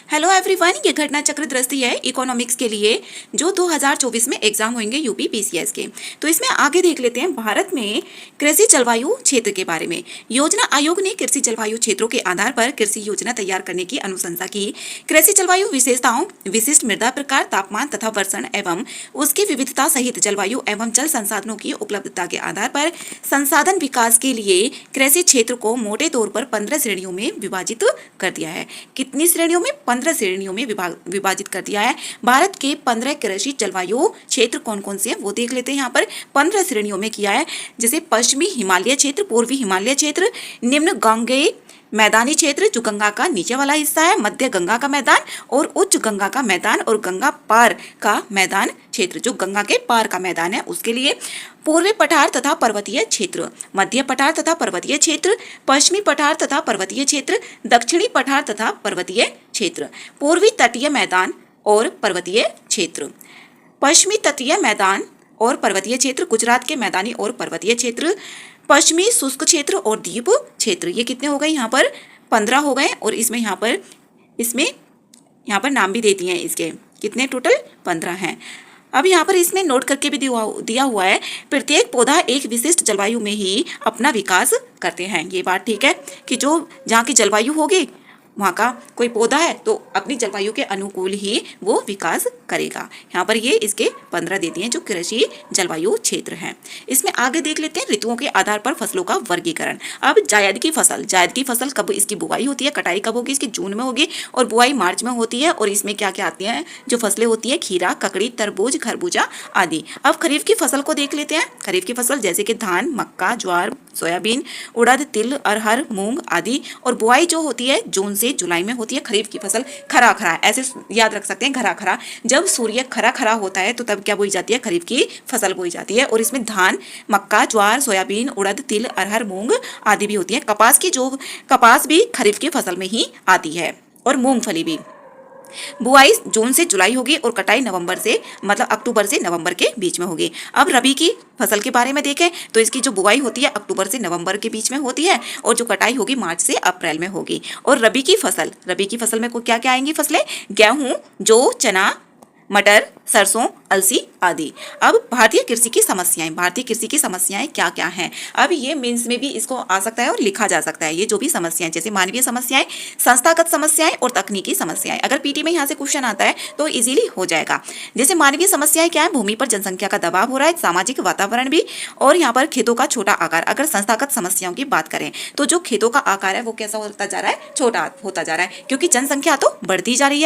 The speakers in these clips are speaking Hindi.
हेलो एवरीवन, ये घटना चक्र दृष्टि है इकोनॉमिक्स के लिए जो 2024 में एग्जाम होंगे यूपी पीसीएस के। तो इसमें आगे देख लेते हैं भारत में कृषि जलवायु क्षेत्र के बारे में। योजना आयोग ने कृषि जलवायु क्षेत्रों के आधार पर कृषि योजना तैयार करने की अनुशंसा की। कृषि जलवायु विशेषताओं, विशिष्ट मृदा प्रकार, तापमान तथा वर्षण एवं उसकी विविधता सहित जलवायु एवं जल संसाधनों की उपलब्धता के आधार पर संसाधन विकास के लिए कृषि क्षेत्र को मोटे तौर पर 15 श्रेणियों में विभाजित कर दिया है। कितनी श्रेणियों में? 15 श्रेणियों में विभाजित कर दिया है। भारत के 15 कृषि जलवायु क्षेत्र कौन कौन से हैं वो देख लेते हैं। यहाँ पर 15 श्रेणियों में किया है, जैसे पश्चिमी हिमालय क्षेत्र, पूर्वी हिमालय क्षेत्र, निम्न गांगेय मैदानी क्षेत्र जो गंगा का नीचे वाला हिस्सा है, मध्य गंगा का मैदान और उच्च गंगा का मैदान और गंगा पार का मैदान क्षेत्र जो गंगा के पार का मैदान है उसके लिए, पूर्वी पठार तथा पर्वतीय क्षेत्र, मध्य पठार तथा पर्वतीय क्षेत्र, पश्चिमी पठार तथा पर्वतीय क्षेत्र, दक्षिणी पठार तथा पर्वतीय क्षेत्र, पूर्वी तटीय मैदान और पर्वतीय क्षेत्र, पश्चिमी तटीय मैदान और पर्वतीय क्षेत्र, गुजरात के मैदानी और पर्वतीय क्षेत्र, पश्चिमी शुष्क क्षेत्र और द्वीप क्षेत्र। ये कितने हो गए? यहाँ पर 15 हो गए और इसमें यहाँ पर नाम भी दे दिए हैं इसके। कितने टोटल? 15 हैं। अब यहाँ पर इसमें नोट करके भी दिया हुआ है, प्रत्येक पौधा एक विशिष्ट जलवायु में ही अपना विकास करते हैं। ये बात ठीक है कि जो जहाँ की जलवायु होगी वहाँ का कोई पौधा है तो अपनी जलवायु के अनुकूल ही वो विकास करेगा। यहाँ पर ये इसके 15 दे दिए हैं जो कृषि जलवायु क्षेत्र हैं। इसमें आगे देख लेते हैं ऋतुओं के आधार पर फसलों का वर्गीकरण। अब जायद की फसल कब इसकी बुआई होती है, कटाई कब होगी इसकी? जून में होगी और बुआई मार्च में होती है। और इसमें क्या क्या आती हैं जो फसलें होती है? खीरा, ककड़ी, तरबूज, खरबूजा आदि। अब खरीफ की फसल को देख लेते हैं। खरीफ की फसल जैसे कि धान, मक्का, ज्वार, सोयाबीन, उड़द, तिल, अरहर, मूंग आदि। और बुआई जो होती है जून से जुलाई में होती है। खरीफ की फसल खरा खरा, ऐसे याद रख सकते हैं, खरा खरा। जब सूर्य खरा खरा होता है तो तब क्या बोई जाती है? खरीफ की फसल बोई जाती है। और इसमें धान, मक्का, ज्वार, सोयाबीन, उड़द, तिल, अरहर, मूंग आदि भी होती है। कपास भी खरीफ की फसल में ही आती है और मूंगफली भी। बुआई जून से जुलाई होगी और कटाई अक्टूबर से नवंबर के बीच में होगी। अब रबी की फसल के बारे में देखें तो इसकी जो बुआई होती है अक्टूबर से नवंबर के बीच में होती है और जो कटाई होगी मार्च से अप्रैल में होगी। और रबी की फसल में क्या क्या आएंगी फसलें? गेहूं, जौ, चना, मटर, सरसों, अलसी आदि। अब भारतीय कृषि की समस्याएं क्या क्या हैं? अब ये मेंस में भी इसको आ सकता है और लिखा जा सकता है। ये जो भी समस्याएं जैसे मानवीय समस्याएं, संस्थागत समस्याएं और तकनीकी समस्याएं। अगर पीटी में यहाँ से क्वेश्चन आता है तो इजीली हो जाएगा। जैसे मानवीय समस्याएं क्या है? भूमि पर जनसंख्या का दबाव हो रहा है, सामाजिक वातावरण भी, और यहाँ पर खेतों का छोटा आकार। अगर संस्थागत समस्याओं की बात करें तो जो खेतों का आकार है वो कैसा होता जा रहा है? छोटा होता जा रहा है, क्योंकि जनसंख्या तो बढ़ती जा रही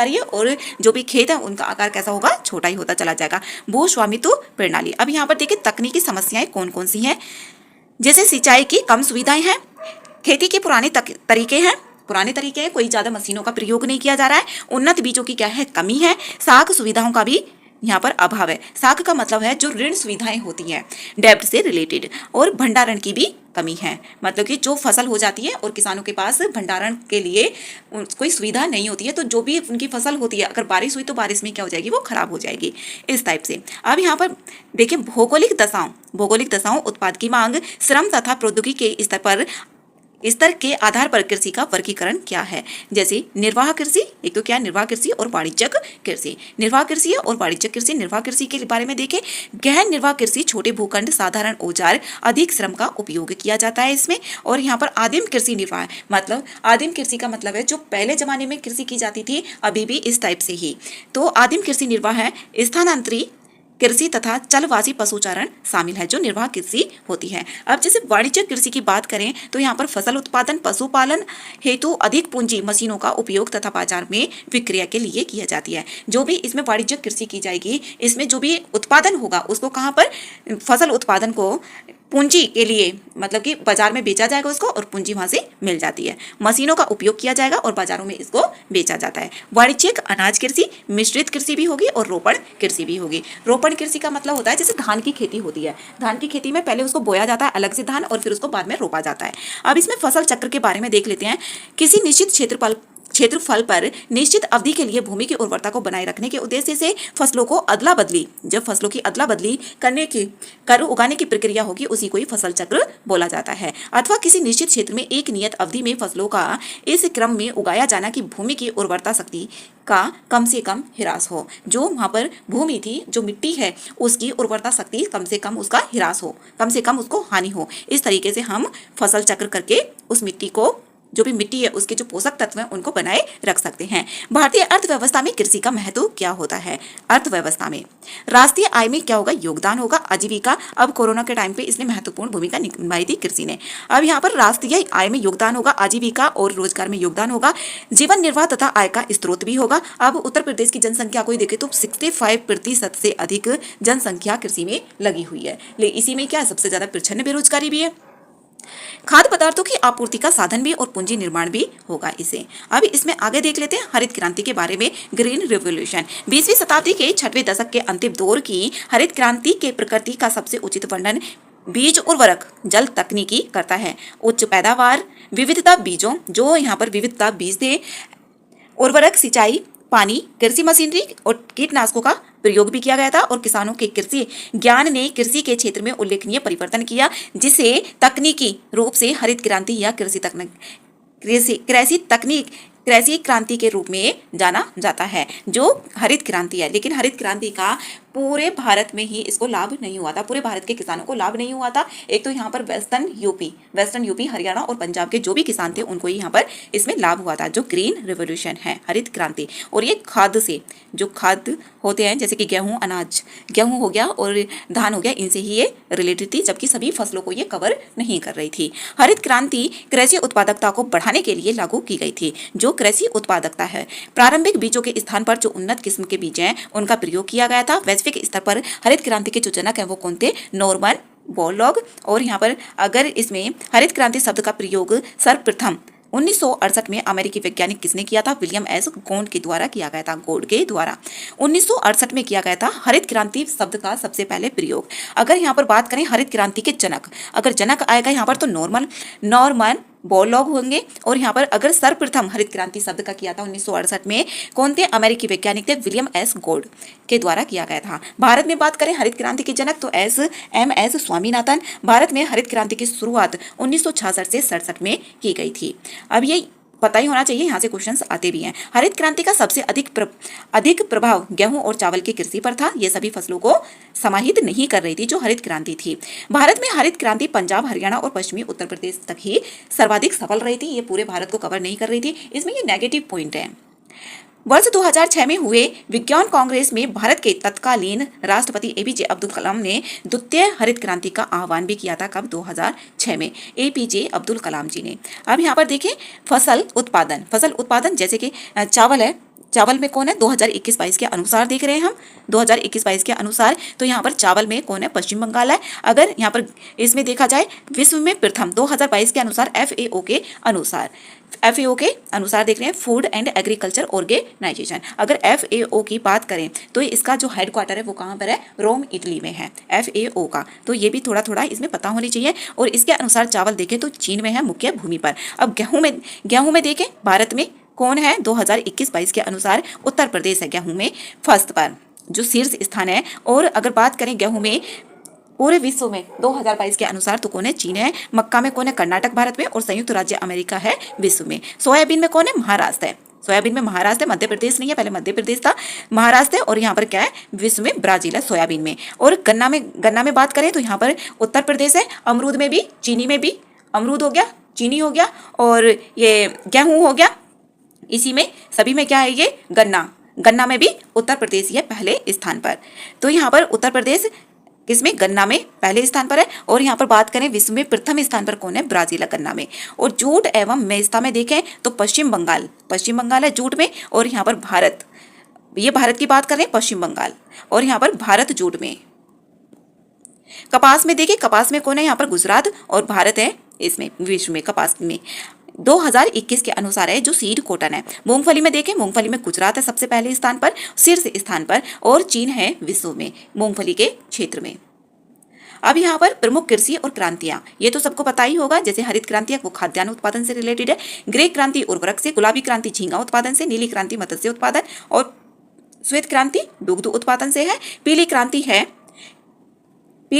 है और जो भी खेत है उनका आकार कैसा होगा? छोटा ही होता चला जाएगा। भू स्वामित्व प्रणाली। अब यहाँ पर देखिए तकनीकी समस्याएं कौन कौन सी हैं। जैसे सिंचाई की कम सुविधाएं हैं, खेती के पुराने तरीके हैं, कोई ज्यादा मशीनों का प्रयोग नहीं किया जा रहा है, उन्नत बीजों की क्या है? कमी है, साख सुविधाओं का भी यहाँ पर अभाव है। साख का मतलब है जो ऋण सुविधाएं होती हैं डेब्ट से रिलेटेड, और भंडारण की भी कमी है। मतलब कि जो फसल हो जाती है और किसानों के पास भंडारण के लिए कोई सुविधा नहीं होती है, तो जो भी उनकी फसल होती है अगर बारिश हुई तो बारिश में क्या हो जाएगी? वो खराब हो जाएगी, इस टाइप से। अब यहाँ पर देखिए भौगोलिक दशाओं, उत्पाद की मांग, श्रम तथा प्रौद्योगिकी के स्तर के आधार पर कृषि का वर्गीकरण क्या है। जैसे निर्वाह कृषि, एक तो क्या है? निर्वाह कृषि और वाणिज्यिक कृषि। निर्वाह कृषि और वाणिज्यिक कृषि। निर्वाह कृषि के बारे में देखें, गहन निर्वाह कृषि, छोटे भूखंड, साधारण औजार, अधिक श्रम का उपयोग किया जाता है इसमें। और यहाँ पर आदिम कृषि निर्वाह, मतलब आदिम कृषि का मतलब है जो पहले जमाने में कृषि की जाती थी, अभी भी इस टाइप से ही। तो आदिम कृषि निर्वाह है। स्थानांतरी कृषि तथा चलवासी पशुचारण शामिल है जो निर्वाह कृषि होती है। अब जैसे वाणिज्यिक कृषि की बात करें तो यहाँ पर फसल उत्पादन, पशुपालन हेतु अधिक पूंजी, मशीनों का उपयोग तथा बाजार में विक्रय के लिए किया जाती है। जो भी इसमें वाणिज्यिक कृषि की जाएगी, इसमें जो भी उत्पादन होगा उसको कहाँ पर? फसल उत्पादन को पूंजी के लिए, मतलब कि बाजार में बेचा जाएगा उसको और पूंजी वहां से मिल जाती है। मशीनों का उपयोग किया जाएगा और बाजारों में इसको बेचा जाता है। वाणिज्यिक अनाज कृषि, मिश्रित कृषि भी होगी और रोपण कृषि भी होगी। रोपण कृषि का मतलब होता है जैसे धान की खेती होती है, धान की खेती में पहले उसको बोया जाता है अलग से धान और फिर उसको बाद में रोपा जाता है। अब इसमें फसल चक्र के बारे में देख लेते हैं। किसी निश्चित क्षेत्रफल पर निश्चित अवधि के लिए भूमि की उर्वरता को बनाए रखने के उद्देश्य से फसलों को अदला बदली, जब फसलों की अदला बदली करने की उगाने की प्रक्रिया होगी उसी को ही फसल चक्र बोला जाता है। अथवा किसी निश्चित क्षेत्र में एक नियत अवधि में फसलों का इस क्रम में उगाया जाना कि भूमि की उर्वरता शक्ति का कम से कम ह्रास हो। जो वहां पर भूमि थी, जो मिट्टी है, उसकी उर्वरता शक्ति कम से कम उसका ह्रास हो, कम से कम उसको हानि हो। इस तरीके से हम फसल चक्र करके उस मिट्टी को, जो भी मिट्टी है उसके जो पोषक तत्व हैं उनको बनाए रख सकते हैं। भारतीय अर्थव्यवस्था में कृषि का महत्व क्या होता है? अर्थव्यवस्था में राष्ट्रीय आय में क्या होगा? योगदान होगा। आजीविका, अब कोरोना के टाइम पे इसने महत्वपूर्ण भूमिका निभाई थी कृषि ने। अब यहाँ पर राष्ट्रीय आय में योगदान होगा, आजीविका और रोजगार में योगदान होगा, जीवन निर्वाह तथा आय का स्रोत भी होगा। अब उत्तर प्रदेश की जनसंख्या को देखें तो 65% से अधिक जनसंख्या कृषि में लगी हुई है। लेकिन इसी में क्या सबसे ज्यादा प्रच्छन्न बेरोजगारी भी है। खाद्य पदार्थों की आपूर्ति का साधन भी और पूंजी निर्माण भी होगा इसे। अब इसमें आगे देख लेते हैं हरित क्रांति के बारे में। ग्रीन रिवॉल्यूशन 20वीं शताब्दी के 6वें दशक के अंतिम दौर की हरित क्रांति के प्रकृति का सबसे उचित वर्णन बीज उर्वरक जल तकनीकी करता है। उच्च पैदावार, विविधता बीजों, जो यहाँ पर विविधता बीज थे, उर्वरक, सिंचाई, पानी, कृषि मशीनरी और कीटनाशकों का प्रयोग भी किया गया था। और किसानों के कृषि ज्ञान ने कृषि के क्षेत्र में उल्लेखनीय परिवर्तन किया, जिसे तकनीकी रूप से हरित क्रांति या कृषि क्रांति के रूप में जाना जाता है, जो हरित क्रांति है। लेकिन हरित क्रांति का पूरे भारत में ही इसको लाभ नहीं हुआ था, पूरे भारत के किसानों को लाभ नहीं हुआ था। एक तो यहाँ पर वेस्टर्न यूपी, हरियाणा और पंजाब के जो भी किसान थे उनको यहाँ पर इसमें लाभ हुआ था, जो ग्रीन रिवॉल्यूशन है, हरित क्रांति। और ये खाद्य से, जो खाद्य होते हैं जैसे कि गेहूं, अनाज, गेहूं हो गया और धान हो गया, इनसे ही ये रिलेटेड थी, जबकि सभी फसलों को ये कवर नहीं कर रही थी। हरित क्रांति कृषि उत्पादकता को बढ़ाने के लिए लागू की गई थी। जो कृषि उत्पादकता है, प्रारंभिक बीजों के स्थान पर जो उन्नत किस्म के बीज हैं उनका प्रयोग किया गया था। वैश्विक स्तर पर हरित क्रांति के जो जनक हैं वो कौन थे? Norman Borlaug. और यहाँ पर अगर इसमें हरित क्रांति शब्द का प्रयोग सर्वप्रथम 1968 में अमेरिकी वैज्ञानिक किसने किया था? विलियम एस गॉड के द्वारा किया गया था, गॉड के द्वारा 1968 में किया गया था हरित क्रांति शब्द का सबसे पहले प्रयोग। अगर यहाँ पर बात करें हरित क्रांति के जनक, अगर जनक आएगा यहाँ पर तो नॉर्मन बोरलॉग होंगे। और यहाँ पर अगर सर्वप्रथम हरित क्रांति शब्द का किया था 1968 में, कौन थे? अमेरिकी वैज्ञानिक थे, विलियम एस गॉड के द्वारा किया गया था। भारत में बात करें हरित क्रांति के जनक तो एस स्वामीनाथन। भारत में हरित क्रांति की शुरुआत 1966 से 67 में की गई थी। अब ये पता ही होना चाहिए, यहाँ से क्वेश्चंस आते भी हैं। हरित क्रांति का सबसे अधिक प्रभाव गेहूं और चावल की कृषि पर था। ये सभी फसलों को समाहित नहीं कर रही थी जो हरित क्रांति थी। भारत में हरित क्रांति पंजाब, हरियाणा और पश्चिमी उत्तर प्रदेश तक ही सर्वाधिक सफल रही थी। ये पूरे भारत को कवर नहीं कर रही थी। इसमें ये नेगेटिव पॉइंट है। वर्ष 2006 में हुए विज्ञान कांग्रेस में भारत के तत्कालीन राष्ट्रपति एपीजे अब्दुल कलाम ने द्वितीय हरित क्रांति का आह्वान भी किया था। कब? 2006 में एपीजे अब्दुल कलाम जी ने। अब यहाँ पर देखें फसल उत्पादन जैसे कि चावल है, चावल में कौन है? 2021-22 के अनुसार देख रहे हैं हम 2021-22 के अनुसार, तो यहाँ पर चावल में कौन है? पश्चिम बंगाल है। अगर यहाँ पर इसमें देखा जाए विश्व में प्रथम 2022 के अनुसार FAO के अनुसार देख रहे हैं, फूड एंड एग्रीकल्चर ऑर्गेनाइजेशन। अगर FAO की बात करें तो इसका जो हेडक्वार्टर है वो कहाँ पर है? रोम, इटली में है FAO का। तो ये भी थोड़ा थोड़ा इसमें पता होनी चाहिए। और इसके अनुसार चावल देखें तो चीन में है मुख्य भूमि पर। अब गेहूं में देखें भारत में कौन है? 2021-22 के अनुसार उत्तर प्रदेश है गेहूं में फर्स्ट पर, जो शीर्ष स्थान है। और अगर बात करें गेहूं में पूरे विश्व में 2022 के अनुसार तो कौन है? चीन है। मक्का में कौन है? कर्नाटक भारत में। और संयुक्त राज्य अमेरिका है विश्व में। सोयाबीन में कौन है? महाराष्ट्र है। सोयाबीन में महाराष्ट्र है, मध्य प्रदेश नहीं है, पहले मध्य प्रदेश था, महाराष्ट्र है। और यहाँ पर क्या है? विश्व में ब्राजील है सोयाबीन में। और गन्ना में बात करें तो यहाँ पर उत्तर प्रदेश है। अमरूद में भी, चीनी में भी, अमरूद हो गया, चीनी हो गया और ये गेहूं हो गया। इसी में सभी में क्या है? ये गन्ना में भी उत्तर प्रदेश ही है पहले स्थान पर। तो यहाँ पर उत्तर प्रदेश किसमें? गन्ना में पहले स्थान पर है। और यहाँ पर बात करें विश्व में प्रथम स्थान पर कौन है? ब्राजील है गन्ना में। और जूट एवं मेस्ता में देखें तो पश्चिम बंगाल है जूट में। और यहाँ पर भारत की बात करें पश्चिम बंगाल। और यहाँ पर भारत जूट में। कपास में देखें, कपास में कौन है? यहाँ पर गुजरात और भारत है इसमें विश्व में कपास में। 2021 के अनुसार है जो सीड कॉटन है। मूंगफली में देखें, मूंगफली में गुजरात है सबसे पहले स्थान पर, शीर्ष स्थान पर। और चीन है विश्व में मूंगफली के क्षेत्र में। अब यहाँ पर प्रमुख कृषि और क्रांतियां, ये तो सबको पता ही होगा। जैसे हरित क्रांति वो खाद्यान्न उत्पादन से रिलेटेड है, ग्रे क्रांति उर्वरक से, गुलाबी क्रांति झींगा उत्पादन से, नीली क्रांति मत्स्य उत्पादन और श्वेत क्रांति दुग्ध उत्पादन से है। पीली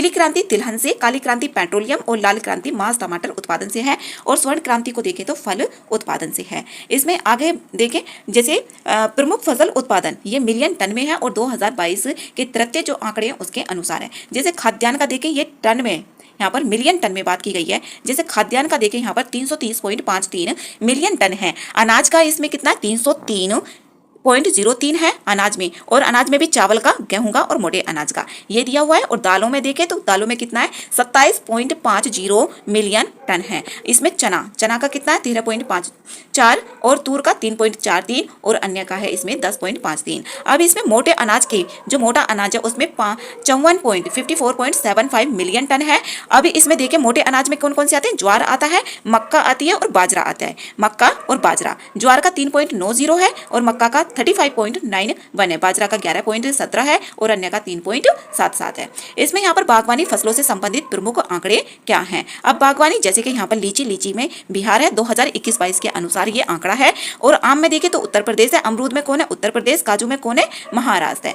क्रांति तिलहन से, काली क्रांति पेट्रोलियम और लाल क्रांति मांस टमाटर उत्पादन से है। और स्वर्ण क्रांति को देखें तो फल उत्पादन से है। इसमें आगे देखें जैसे प्रमुख फसल उत्पादन ये मिलियन टन में है और 2022 के तृतीय जो आंकड़े हैं उसके अनुसार है। जैसे खाद्यान्न का देखें ये टन में, यहाँ पर मिलियन टन में बात की गई है। जैसे खाद्यान्न का देखें यहाँ पर 330.53 मिलियन टन है। अनाज का इसमें कितना 303.03 है अनाज में, और अनाज में भी चावल का, गेहूं का और मोटे अनाज का ये दिया हुआ है। और दालों में देखें तो दालों में कितना है 27.50 मिलियन टन है। इसमें चना का कितना है 13.54 और तूर का 3.43 और अन्य का है इसमें 10.53। अब इसमें मोटे अनाज की, जो मोटा अनाज है उसमें 54.74.75 मिलियन टन है। अब इसमें देखिए मोटे अनाज में कौन कौन से आते हैं, ज्वार आता है, मक्का आती है और बाजरा आता है। मक्का और बाजरा, ज्वार का 3.90 है और मक्का का 35.91 है, बाजरा का 11.17 है और अन्य का 3.77 है। इसमें यहाँ पर बागवानी फसलों से संबंधित प्रमुख आंकड़े क्या हैं। अब बागवानी जैसे कि यहाँ पर लीची में बिहार है 2021-22 के अनुसार ये आंकड़ा है। और आम में देखें तो उत्तर प्रदेश है, अमरूद में कौन है उत्तर प्रदेश, काजू में कौन है महाराष्ट्र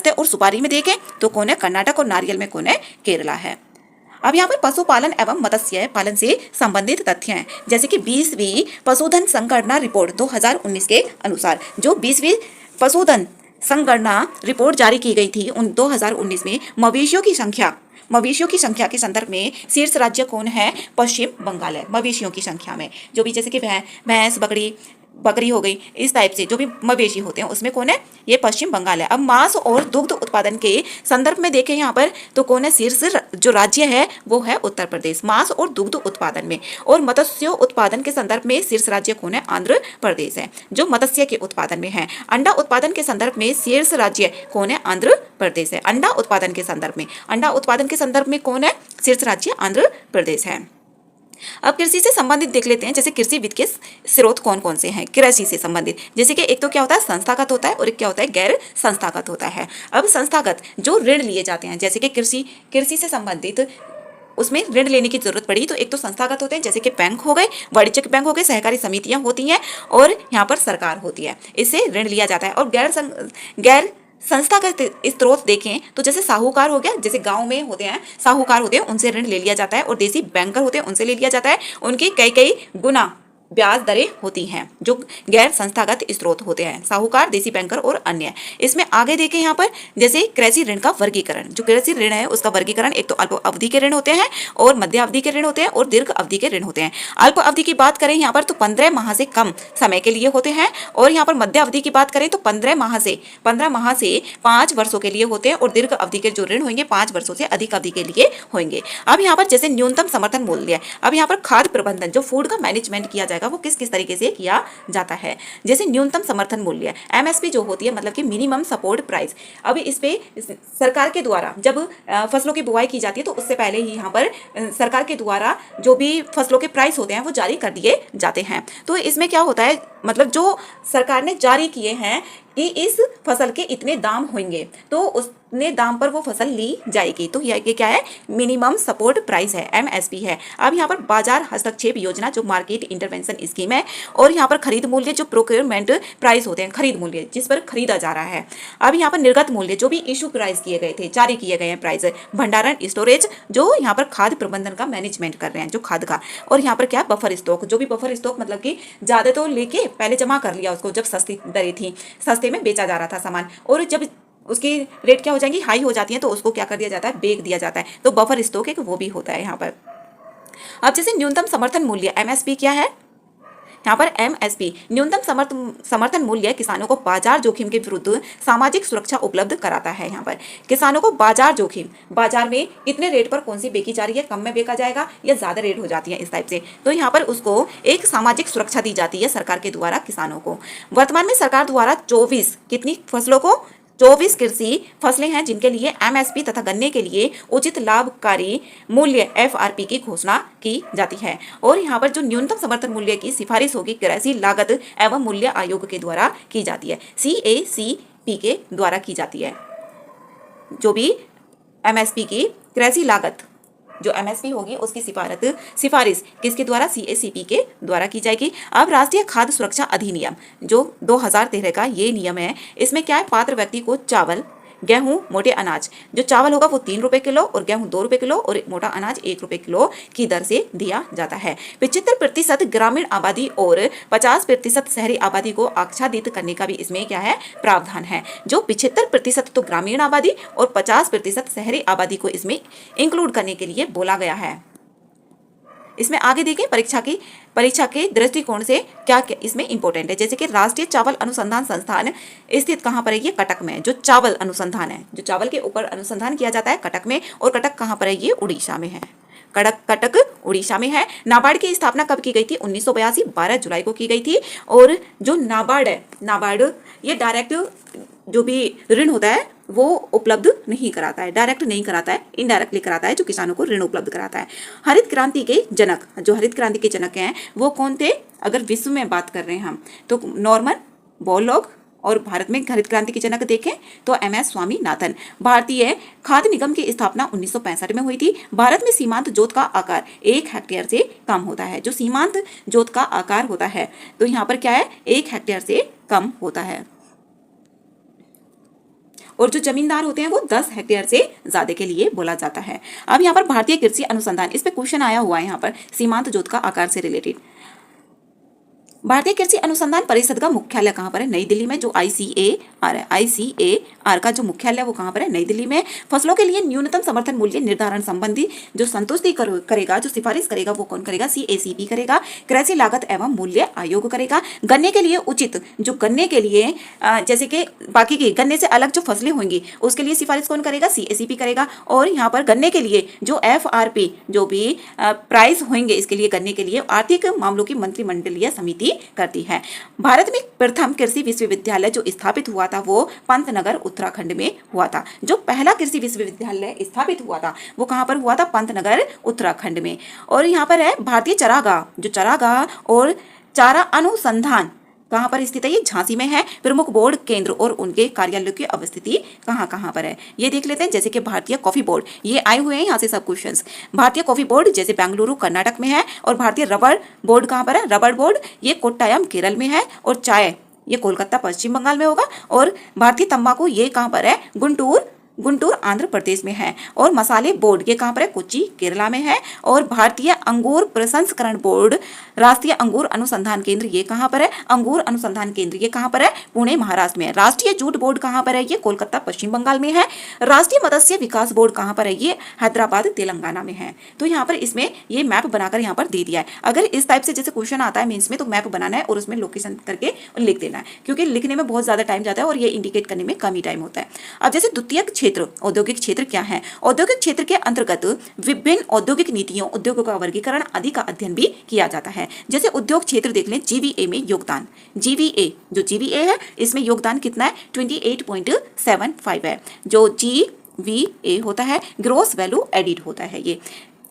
है, और सुपारी में देखें तो कौन है कर्नाटक और नारियल में कौन है केरला है। अब यहाँ पर पशुपालन एवं मत्स्य पालन से संबंधित तथ्य हैं। जैसे कि 20वीं पशुधन संगणना रिपोर्ट 2019 के अनुसार, जो 20वीं पशुधन संगणना रिपोर्ट जारी की गई थी उन 2019 में मवेशियों की संख्या के संदर्भ में शीर्ष राज्य कौन है, पश्चिम बंगाल है। मवेशियों की संख्या में जो भी जैसे कि भैंस बकरी हो गई, इस टाइप से जो भी मवेशी होते हैं उसमें कौन है, ये पश्चिम बंगाल है। अब मांस और दुग्ध उत्पादन के संदर्भ में देखें यहाँ पर तो कौन है, शीर्ष जो राज्य है वो है उत्तर प्रदेश मांस और दुग्ध उत्पादन में। और मत्स्य उत्पादन के संदर्भ में शीर्ष राज्य कौन है, आंध्र प्रदेश है, जो मत्स्य के उत्पादन में है। अंडा उत्पादन के संदर्भ में शीर्ष राज्य कौन है, आंध्र प्रदेश है। अंडा उत्पादन के संदर्भ में कौन है, शीर्ष राज्य आंध्र प्रदेश है। अब कृषि से संबंधित देख लेते हैं। जैसे कृषि वित्त के स्रोत कौन कौन से हैं कृषि से संबंधित, जैसे कि एक तो क्या होता है संस्थागत होता है और एक क्या होता है गैर संस्थागत होता है। अब संस्थागत जो ऋण लिए जाते हैं, जैसे कि कृषि से संबंधित उसमें ऋण लेने की जरूरत पड़ी तो एक तो संस्थागत होते हैं, जैसे कि बैंक हो गए, वाणिज्यिक बैंक हो गए, सहकारी समितियां होती हैं और यहाँ पर सरकार होती है, इससे ऋण लिया जाता है। और गैर संस्थागत स्रोत देखें तो जैसे साहूकार हो गया, जैसे गांव में होते हैं साहूकार होते हैं उनसे ऋण ले लिया जाता है, और देसी बैंकर होते हैं उनसे ले लिया जाता है, उनकी कई गुना ब्याज दरें होती हैं, जो गैर संस्थागत स्रोत होते हैं, साहूकार, देसी बैंकर और अन्य। इसमें आगे देखें यहाँ पर जैसे कृषि ऋण का वर्गीकरण, जो कृषि ऋण है उसका वर्गीकरण एक तो अल्प अवधि के ऋण होते हैं और मध्य अवधि के ऋण होते हैं और दीर्घ अवधि के ऋण होते हैं। अल्प अवधि की बात करें यहाँ पर तो 15 माह से कम समय के लिए होते हैं, और यहाँ पर मध्य अवधि की बात करें तो 15 माह से 5 वर्षों के लिए होते हैं, और दीर्घ अवधि के जो ऋण होंगे 5 वर्षों से अधिक अवधि के लिए होंगे। अब यहाँ पर जैसे न्यूनतम समर्थन मूल्य, अब यहाँ पर खाद्य प्रबंधन जो फूड का मैनेजमेंट किया जाएगा वो किस तरीके से किया जाता है। जैसे न्यूनतम समर्थन मूल्य एमएसपी जो होती है, मतलब कि मिनिमम सपोर्ट प्राइस। अब इस पे सरकार के द्वारा जब फसलों की बुआई की जाती है तो उससे पहले ही यहाँ पर सरकार के द्वारा जो भी फसलों के प्राइस होते हैं वो जारी कर दिए जाते हैं। तो इसमें क्या होता है, मतलब जो सरकार ने जारी किए हैं कि इस फसल के इतने दाम होंगे तो उतने दाम पर वो फसल ली जाएगी, तो ये क्या है, मिनिमम सपोर्ट प्राइस है, एमएसपी है। अब यहाँ पर बाजार हस्तक्षेप योजना जो मार्केट इंटरवेंशन स्कीम है, और यहाँ पर खरीद मूल्य जो प्रोक्योरमेंट प्राइस होते हैं, खरीद मूल्य जिस पर खरीदा जा रहा है। अब यहाँ पर निर्गत मूल्य जो भी इशू प्राइस किए गए थे, जारी किए गए हैं प्राइस, भंडारण स्टोरेज जो यहाँ पर खाद्य प्रबंधन का मैनेजमेंट कर रहे हैं, जो खाद का, और यहाँ पर क्या बफर स्टॉक, जो भी बफर स्टॉक मतलब कि ज्यादा तो लेके पहले जमा कर लिया उसको, जब सस्ती दरें थी, सस्ते में बेचा जा रहा था सामान, और जब उसकी रेट क्या हो जाएंगी, हाई हो जाती है, तो उसको क्या कर दिया जाता है, बेच दिया जाता है। तो बफर स्टॉक एक वो भी होता है यहाँ पर। अब जैसे न्यूनतम समर्थन मूल्य एमएसपी क्या है, यहाँ पर एमएसपी न्यूनतम समर्थन मूल्य किसानों को बाजार जोखिम के विरुद्ध सामाजिक सुरक्षा उपलब्ध कराता है। यहाँ पर किसानों को बाजार जोखिम, बाजार में कितने रेट पर कौन सी बेची जा रही है, कम में बेचा जाएगा या ज्यादा रेट हो जाती है, इस टाइप से, तो यहाँ पर उसको एक सामाजिक सुरक्षा दी जाती है सरकार के द्वारा किसानों को। वर्तमान में सरकार द्वारा 24 कितनी फसलों को 24 कृषि फसलें हैं जिनके लिए एमएसपी तथा गन्ने के लिए उचित लाभकारी मूल्य एफआरपी की घोषणा की जाती है। और यहाँ पर जो न्यूनतम समर्थन मूल्य की सिफारिश होगी कृषि लागत एवं मूल्य आयोग के द्वारा की जाती है, CACP के द्वारा की जाती है। जो भी एमएसपी की कृषि लागत, जो एमएसपी होगी उसकी सिफारिश किसके द्वारा, सीएसीपी के द्वारा की जाएगी। अब राष्ट्रीय खाद्य सुरक्षा अधिनियम जो 2013 का ये नियम है, इसमें क्या है, पात्र व्यक्ति को चावल, गेहूं, मोटे अनाज, जो चावल होगा वो 3 रुपए किलो और गेहूं 2 रुपए किलो और मोटा अनाज 1 रुपए किलो की दर से दिया जाता है। 75% ग्रामीण आबादी और 50% शहरी आबादी को आच्छादित करने का भी इसमें क्या है, प्रावधान है। जो 75% तो ग्रामीण आबादी और 50% शहरी आबादी को इसमें इंक्लूड करने के लिए बोला गया है। इसमें आगे देखें परीक्षा के दृष्टिकोण से क्या क्या इसमें इंपॉर्टेंट है, जैसे कि राष्ट्रीय चावल अनुसंधान संस्थान स्थित कहाँ पर है, ये कटक में। जो चावल अनुसंधान है, जो चावल के ऊपर अनुसंधान किया जाता है कटक में, और कटक कहाँ पर है, ये उड़ीसा में है। कटक उड़ीसा में है। नाबार्ड की स्थापना कब की गई थी, 1982 12 जुलाई को की गई थी। और जो नाबार्ड है, नाबार्ड ये डायरेक्ट जो भी ऋण होता है वो उपलब्ध नहीं कराता है, डायरेक्ट नहीं कराता है, इनडायरेक्टली कराता है, जो किसानों को ऋण उपलब्ध कराता है। हरित क्रांति के जनक, जो हरित क्रांति के जनक हैं वो कौन थे, अगर विश्व में बात कर रहे हैं हम तो नॉर्मन बोरलॉग, और भारत में हरित क्रांति के जनक देखें तो एमएस स्वामीनाथन। भारतीय खाद्य निगम की स्थापना 1965 में हुई थी। भारत में सीमांत जोत का आकार 1 हेक्टेयर से कम होता है। जो सीमांत जोत का आकार होता है तो यहाँ पर क्या है, 1 हेक्टेयर से कम होता है। और जो जमींदार होते हैं वो 10 हेक्टेयर से ज्यादा के लिए बोला जाता है। अब यहाँ पर भारतीय कृषि अनुसंधान, इस पे क्वेश्चन आया हुआ है यहाँ पर सीमांत जोत का आकार से रिलेटेड। भारतीय कृषि अनुसंधान परिषद का मुख्यालय कहाँ पर है, नई दिल्ली में। जो ICAR है, ICAR का जो मुख्यालय वो कहाँ पर है, नई दिल्ली में। फसलों के लिए न्यूनतम समर्थन मूल्य निर्धारण संबंधी जो संतुष्टि करेगा, जो सिफारिश करेगा वो कौन करेगा, CACP करेगा। कृषि लागत एवं मूल्य आयोग करेगा। गन्ने के लिए उचित, जो गन्ने के लिए जैसे कि बाकी की गन्ने से अलग जो फसलें होंगी उसके लिए सिफारिश कौन करेगा, CACP करेगा। और यहाँ पर गन्ने के लिए जो FRP जो भी प्राइस होंगे इसके लिए गन्ने के लिए आर्थिक मामलों की मंत्रिमंडलीय समिति करती है। भारत में प्रथम कृषि विश्वविद्यालय जो स्थापित हुआ था वो पंतनगर उत्तराखंड में हुआ था। जो पहला कृषि विश्वविद्यालय स्थापित हुआ था वो कहां पर हुआ था, पंतनगर उत्तराखंड में। और यहाँ पर है भारतीय चरागाह, जो चरागाह और चारा अनुसंधान कहाँ पर स्थित है, ये झांसी में है। प्रमुख बोर्ड केंद्र और उनके कार्यालयों की अवस्थिति कहाँ पर है, ये देख लेते हैं। जैसे कि भारतीय कॉफी बोर्ड, ये आए हुए हैं यहाँ से सब क्वेश्चंस। भारतीय कॉफी बोर्ड जैसे बेंगलुरु कर्नाटक में है। और भारतीय रबर बोर्ड कहाँ पर है, रबर बोर्ड ये कोट्टायम केरल में है। और चाय ये कोलकाता पश्चिम बंगाल में होगा। और भारतीय तंबाकू ये कहाँ पर है, गुंटूर आंध्र प्रदेश में है। और मसाले बोर्ड ये कहाँ पर है, कोच्चि केरला में है। और भारतीय अंगूर प्रसंस्करण बोर्ड, राष्ट्रीय अंगूर अनुसंधान केंद्र ये कहाँ पर है, अंगूर अनुसंधान केंद्र ये कहाँ पर है, पुणे महाराष्ट्र में है। राष्ट्रीय जूट बोर्ड कहाँ पर है, ये कोलकाता पश्चिम बंगाल में है। राष्ट्रीय मत्स्य विकास बोर्ड कहाँ पर है, ये हैदराबाद तेलंगाना में है। तो यहाँ पर इसमें ये मैप बनाकर यहाँ पर दे दिया है। अगर इस टाइप से जैसे क्वेश्चन आता है मेंस में तो मैप बनाना है और उसमें लोकेशन करके लिख देना है, क्योंकि लिखने में बहुत ज्यादा टाइम जाता है और ये इंडिकेट करने में कम ही टाइम होता है। अब जैसे द्वितीय क्षेत्र, औद्योगिक क्षेत्र क्या है, औद्योगिक क्षेत्र के अंतर्गत विभिन्न औद्योगिक नीतियों, उद्योगों का वर्गीकरण आदि का अध्ययन भी किया जाता है। जैसे उद्योग क्षेत्र देख लें, GVA में योगदान, GVA जो GVA है इसमें योगदान कितना है, 28.75 है। जो GVA होता है ग्रोस वैल्यू एडिड होता है, ये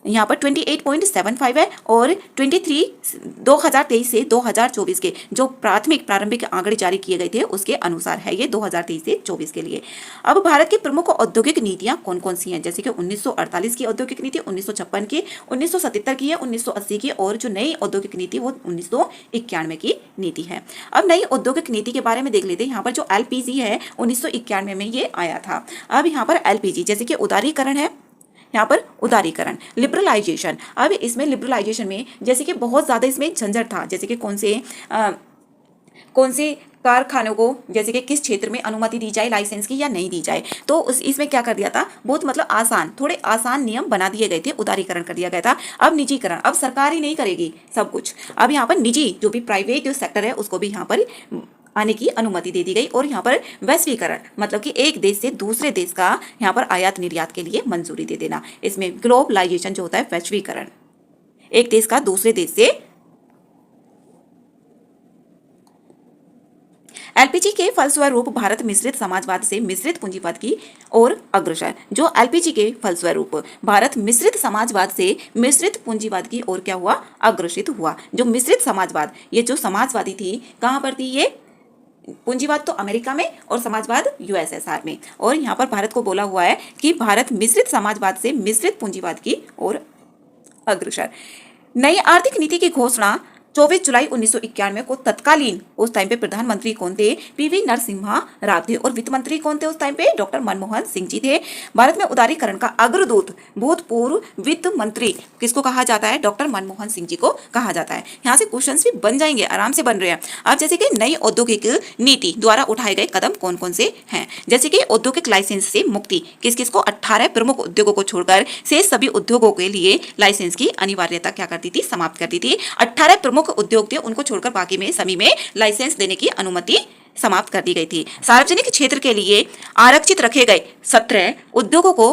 यहाँ पर 28.75 है। और 2023 से 2024 के जो प्रारंभिक आंकड़े जारी किए गए थे उसके अनुसार है ये 2023 से 24 के लिए। अब भारत की प्रमुख औद्योगिक नीतियां कौन कौन सी हैं, जैसे कि 1948 की औद्योगिक नीति, 1956 की, 1977 की है, 1980 की। और जो नई औद्योगिक नीति वो 1991 की नीति है। अब नई औद्योगिक नीति के बारे में देख लेते हैं। यहाँ पर जो LPG है 1991 में ये आया था। अब यहाँ पर LPG जैसे कि उदारीकरण है, यहाँ पर उदारीकरण, लिबरलाइजेशन। अब इसमें लिबरलाइजेशन में जैसे कि बहुत ज़्यादा इसमें झंझट था, जैसे कि कौन से कारखानों को जैसे कि किस क्षेत्र में अनुमति दी जाए लाइसेंस की या नहीं दी जाए। तो इसमें क्या कर दिया था, बहुत मतलब थोड़े आसान नियम बना दिए गए थे, उदारीकरण कर दिया गया था। अब निजीकरण, अब सरकार ही नहीं करेगी सब कुछ, अब यहाँ पर निजी जो भी प्राइवेट जो सेक्टर है उसको भी यहाँ पर आने की अनुमति दे दी गई। और यहाँ पर वैश्वीकरण मतलब कि एक देश से दूसरे देश का यहाँ पर आयात निर्यात के लिए मंजूरी दे देना। इसमें ग्लोबलाइजेशन जो होता है, वैश्वीकरण, एक देश का दूसरे देश से। LPG के फलस्वरूप भारत मिश्रित समाजवाद से मिश्रित पूंजीवाद की ओर अग्रसर। जो LPG के फलस्वरूप भारत मिश्रित समाजवाद से मिश्रित पूंजीवाद की ओर क्या हुआ, अग्रसित हुआ। जो मिश्रित समाजवाद, ये जो समाजवादी थी कहाँ पर थी, ये पूंजीवाद तो अमेरिका में और समाजवाद यूएसएसआर में। और यहाँ पर भारत को बोला हुआ है कि भारत मिश्रित समाजवाद से मिश्रित पूंजीवाद की ओर अग्रसर। नई आर्थिक नीति की घोषणा 24 जुलाई 1991 को तत्कालीन उस टाइम पे प्रधानमंत्री कौन थे? पीवी नरसिम्हा राव थे। और वित्त मंत्री कौन थे उस टाइम पे? डॉक्टर मनमोहन सिंह जी थे। भारत में उदारीकरण का अग्रदूत भूतपूर्व वित्त मंत्री किसको कहा जाता है? डॉक्टर मनमोहन सिंह जी को कहा जाता है। यहाँ से क्वेश्चन भी बन जाएंगे, आराम से बन रहे हैं। अब जैसे कि नई औद्योगिक नीति द्वारा उठाए गए कदम कौन कौन से हैं? जैसे कि औद्योगिक लाइसेंस से मुक्ति, किस किस को? 18 प्रमुख उद्योगों को छोड़कर से सभी उद्योगों के लिए लाइसेंस की अनिवार्यता क्या करती थी? समाप्त कर दी थी। 18 प्रमुख उद्योग थे, उनको छोड़कर बाकी में सभी में लाइसेंस देने की अनुमति समाप्त कर दी गई थी। सार्वजनिक क्षेत्र के लिए आरक्षित रखे गए 17 उद्योगों को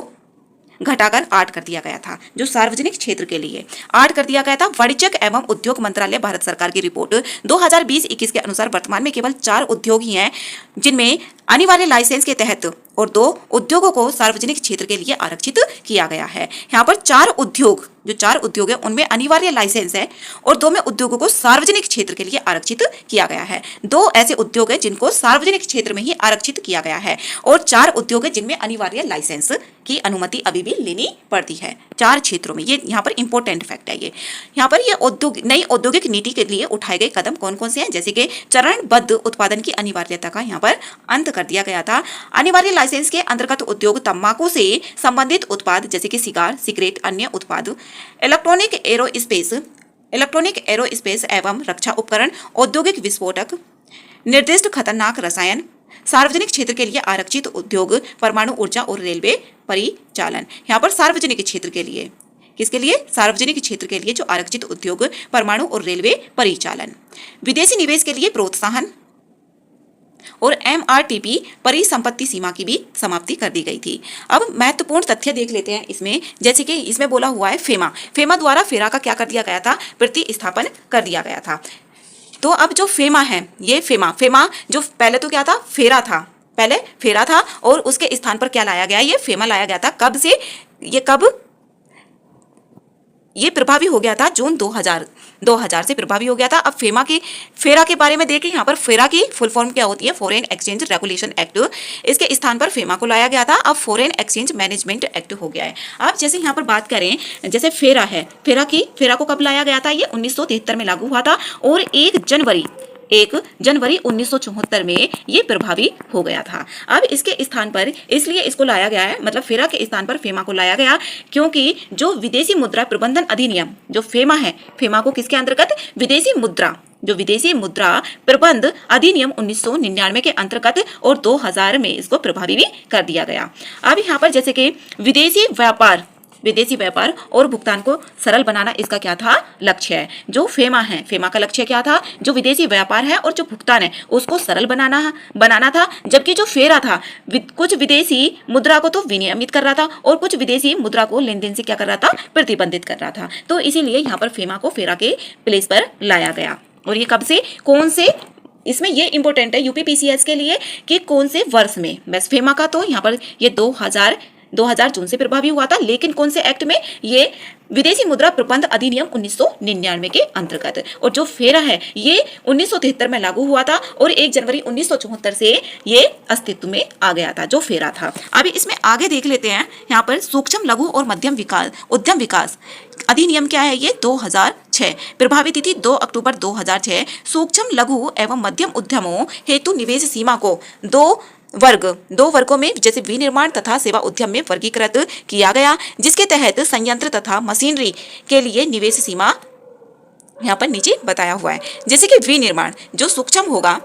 घटाकर 8 कर दिया गया था। जो सार्वजनिक क्षेत्र के लिए 8 कर दिया गया था। वाणिज्य एवं उद्योग मंत्रालय भारत सरकार की रिपोर्ट 2020-21 के अनुसार वर्तमान में केवल 4 उद्योग ही हैं जिनमें अनिवार्य लाइसेंस के तहत, और 2 उद्योगों को सार्वजनिक क्षेत्र के लिए आरक्षित किया गया है। यहाँ पर 4 उद्योग, जो 4 उद्योग है उनमें अनिवार्य लाइसेंस है और 2 में उद्योगों को सार्वजनिक क्षेत्र के लिए आरक्षित किया गया है। 2 ऐसे उद्योग है जिनको सार्वजनिक क्षेत्र में ही आरक्षित किया गया है और 4 उद्योग है जिनमें अनिवार्य लाइसेंस की अनुमति अभी भी लेनी पड़ती है। 4 क्षेत्रों में, ये यहाँ पर इंपॉर्टेंट फैक्ट है। ये यहाँ पर ये नई औद्योगिक नीति के लिए उठाए गए कदम कौन कौन से हैं? जैसे कि चरणबद्ध उत्पादन की अनिवार्यता का यहाँ पर अंत कर दिया गया था। अनिवार्य लाइसेंस के अंतर्गत उद्योग तंबाकू से संबंधित उत्पाद जैसे कि सिगार, सिगरेट, अन्य उत्पाद, इलेक्ट्रॉनिक एरोस्पेस एवं रक्षा उपकरण, औद्योगिक विस्फोटक, निर्दिष्ट खतरनाक रसायन, सार्वजनिक क्षेत्र के लिए आरक्षित उद्योग, परमाणु ऊर्जा और रेलवे परिचालन। यहाँ पर सार्वजनिक क्षेत्र के लिए, किसके लिए? सार्वजनिक क्षेत्र के लिए जो आरक्षित उद्योग, परमाणु और रेलवे परिचालन। विदेशी निवेश के लिए प्रोत्साहन और MRTP परिसंपत्ति सीमा की भी समाप्ति कर दी गई थी। अब महत्वपूर्ण तथ्य देख लेते हैं इसमें। जैसे कि इसमें बोला हुआ है फेमा द्वारा फेरा का क्या कर दिया गया था? प्रतिस्थापन कर दिया गया था। तो अब जो फेमा है, ये फेमा जो पहले तो क्या था? फेरा था, पहले फेरा था और उसके स्थान पर क्या लाया गया? ये फेमा लाया गया था। कब से? ये प्रभावी हो गया था जून 2000 से प्रभावी हो गया था। अब फेरा के बारे में देखें। यहाँ पर फेरा की फुल फॉर्म क्या होती है? Foreign exchange regulation act. इसके स्थान पर फेमा को लाया गया था। अब फॉरेन एक्सचेंज मैनेजमेंट एक्ट हो गया है। अब जैसे यहाँ पर बात करें, जैसे फेरा है, फेरा को कब लाया गया था? ये 1973 में लागू हुआ था और 1 जनवरी 1974 में ये प्रभावी हो गया था। अब इसके स्थान पर इसलिए इसको लाया गया है, मतलब फेरा के स्थान पर फेमा को लाया गया, क्योंकि जो विदेशी मुद्रा प्रबंधन अधिनियम, जो फेमा है, फेमा को किसके अंतर्गत? विदेशी मुद्रा प्रबंध अधिनियम 1999 के अंतर्गत और 2000 में इसको प्रभावी भी कर दिया गया। अब यहाँ पर जैसे कि विदेशी व्यापार और भुगतान को सरल बनाना इसका क्या था? लक्ष्य है। जो फेमा है, फेमा का लक्ष्य क्या था? जो विदेशी व्यापार है और जो भुगतान है उसको सरल बनाना था। जबकि जो फेरा था, कुछ विदेशी मुद्रा को तो विनियमित कर रहा था और कुछ विदेशी मुद्रा को लेन देन से क्या कर रहा था? प्रतिबंधित कर रहा था। तो इसीलिए यहाँ पर फेमा को फेरा के प्लेस पर लाया गया। और ये कब से, कौन से, इसमें ये इंपॉर्टेंट है यूपीपीसीएस के लिए कि कौन से वर्ष में। बस फेमा का तो यहाँ पर ये 2000 जून से प्रभावी हुआ था, लेकिन कौन से एक्ट में? ये विदेशी मुद्रा प्रबंध अधिनियम 1999 के अंतर्गत। और जो फेरा है ये 1973 में लागू हुआ था और 1 जनवरी 1974 से ये अस्तित्व में आ गया था, जो फेरा था। अभी इसमें आगे देख लेते हैं। यहाँ पर सूक्ष्म लघु और मध्यम उद्यम विकास अधिनियम क्या है? ये 2006 प्रभावी तिथि 2 अक्टूबर 2006। सूक्ष्म लघु एवं मध्यम उद्यमों हेतु निवेश सीमा को दो वर्गों में जैसे विनिर्माण तथा सेवा उद्यम में वर्गीकृत किया गया, जिसके तहत संयंत्र तथा मशीनरी के लिए निवेश सीमा यहाँ पर नीचे बताया हुआ है। जैसे कि विनिर्माण जो सूक्ष्म होगा,